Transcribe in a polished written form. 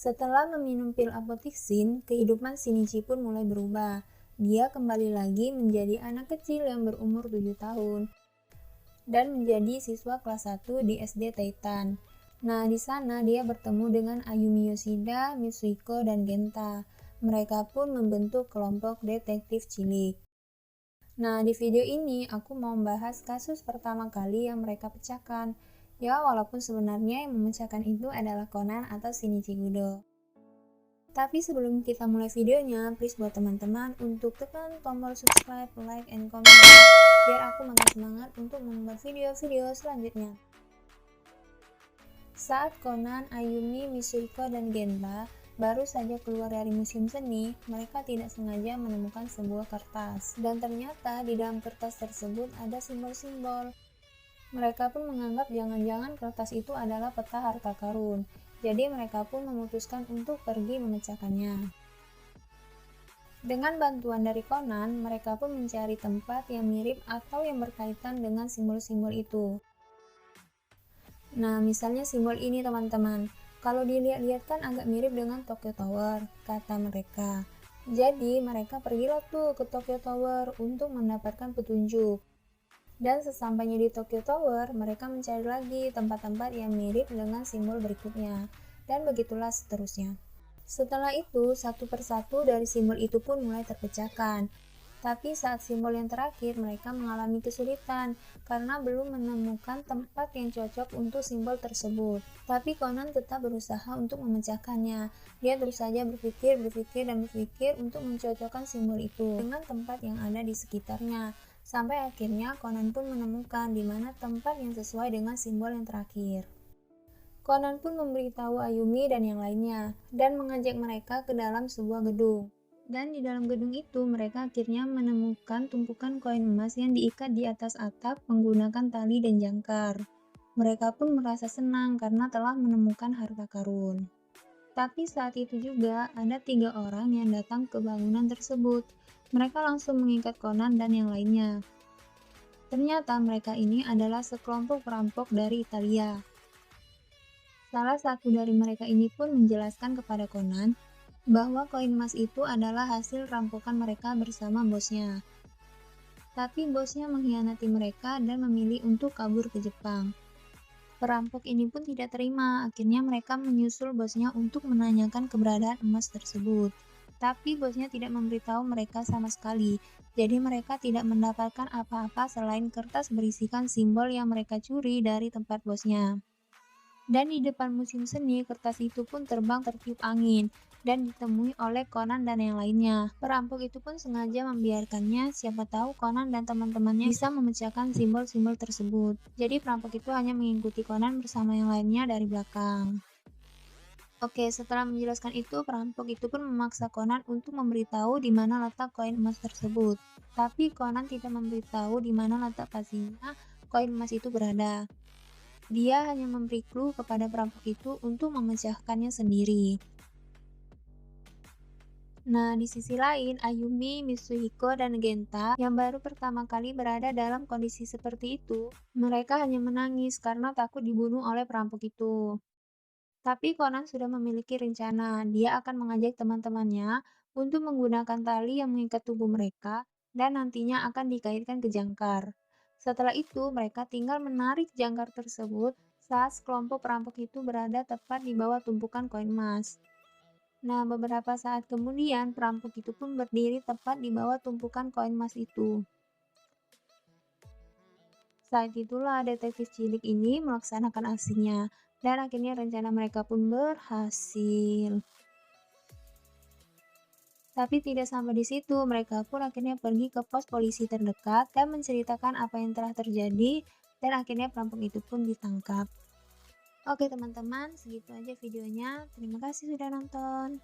Setelah meminum pil apotiksin, kehidupan Shinichi pun mulai berubah. Dia kembali lagi menjadi anak kecil yang berumur 7 tahun dan menjadi siswa kelas 1 di SD Titan. Nah, di sana dia bertemu dengan Ayumi Yoshida, Mitsuhiko, dan Genta. Mereka pun membentuk kelompok detektif cilik. Nah, di video ini aku mau membahas kasus pertama kali yang mereka pecahkan. Ya, walaupun sebenarnya yang memecahkan itu adalah Conan atau Shinichi Kudo. Tapi sebelum kita mulai videonya, please buat teman-teman untuk tekan tombol subscribe, like, and comment ya, biar aku makin semangat untuk membuat video-video selanjutnya. Saat Conan, Ayumi, Mitsuhiko, dan Genta baru saja keluar dari museum seni, mereka tidak sengaja menemukan sebuah kertas. Dan ternyata di dalam kertas tersebut ada simbol-simbol. Mereka pun menganggap jangan-jangan kertas itu adalah peta harta karun. Jadi mereka pun memutuskan untuk pergi memecahkannya. Dengan bantuan dari Conan, mereka pun mencari tempat yang mirip atau yang berkaitan dengan simbol-simbol itu. Nah, misalnya simbol ini teman-teman. Kalau dilihat-lihat kan agak mirip dengan Tokyo Tower, kata mereka. Jadi mereka pergilah tuh ke Tokyo Tower untuk mendapatkan petunjuk. Dan sesampainya di Tokyo Tower, mereka mencari lagi tempat-tempat yang mirip dengan simbol berikutnya. Dan begitulah seterusnya. Setelah itu, satu persatu dari simbol itu pun mulai terpecahkan. Tapi saat simbol yang terakhir, mereka mengalami kesulitan karena belum menemukan tempat yang cocok untuk simbol tersebut. Tapi Conan tetap berusaha untuk memecahkannya. Dia terus saja berpikir untuk mencocokkan simbol itu dengan tempat yang ada di sekitarnya. Sampai akhirnya Conan pun menemukan di mana tempat yang sesuai dengan simbol yang terakhir. Conan pun memberitahu Ayumi dan yang lainnya, dan mengajak mereka ke dalam sebuah gedung. Dan di dalam gedung itu, mereka akhirnya menemukan tumpukan koin emas yang diikat di atas atap menggunakan tali dan jangkar. Mereka pun merasa senang karena telah menemukan harta karun. Tapi saat itu juga, ada 3 orang yang datang ke bangunan tersebut. Mereka langsung mengikat Conan dan yang lainnya. Ternyata mereka ini adalah sekelompok perampok dari Italia. Salah satu dari mereka ini pun menjelaskan kepada Conan bahwa koin emas itu adalah hasil rampokan mereka bersama bosnya. Tapi bosnya mengkhianati mereka dan memilih untuk kabur ke Jepang. Perampok ini pun tidak terima, akhirnya mereka menyusul bosnya untuk menanyakan keberadaan emas tersebut. Tapi bosnya tidak memberitahu mereka sama sekali, jadi mereka tidak mendapatkan apa-apa selain kertas berisikan simbol yang mereka curi dari tempat bosnya. Dan di depan museum seni, kertas itu pun terbang tertiup angin dan ditemui oleh Conan dan yang lainnya. Perampok itu pun sengaja membiarkannya, siapa tahu Conan dan teman-temannya bisa memecahkan simbol-simbol tersebut. Jadi perampok itu hanya mengikuti Conan bersama yang lainnya dari belakang. Oke, setelah menjelaskan itu, perampok itu pun memaksa Conan untuk memberitahu di mana letak koin emas tersebut. Tapi Conan tidak memberitahu di mana letak pastinya koin emas itu berada. Dia hanya memberi clue kepada perampok itu untuk memecahkannya sendiri. Nah, di sisi lain, Ayumi, Mitsuhiko, dan Genta yang baru pertama kali berada dalam kondisi seperti itu, mereka hanya menangis karena takut dibunuh oleh perampok itu. Tapi Conan sudah memiliki rencana. Dia akan mengajak teman-temannya untuk menggunakan tali yang mengikat tubuh mereka dan nantinya akan dikaitkan ke jangkar. Setelah itu, mereka tinggal menarik jangkar tersebut saat sekelompok perampok itu berada tepat di bawah tumpukan koin emas. Nah, beberapa saat kemudian, perampok itu pun berdiri tepat di bawah tumpukan koin emas itu. Saat itulah detektif cilik ini melaksanakan aksinya, dan akhirnya rencana mereka pun berhasil. Tapi tidak sampai di situ, mereka pun akhirnya pergi ke pos polisi terdekat dan menceritakan apa yang telah terjadi, dan akhirnya perampok itu pun ditangkap. Oke teman-teman, segitu aja videonya. Terima kasih sudah nonton.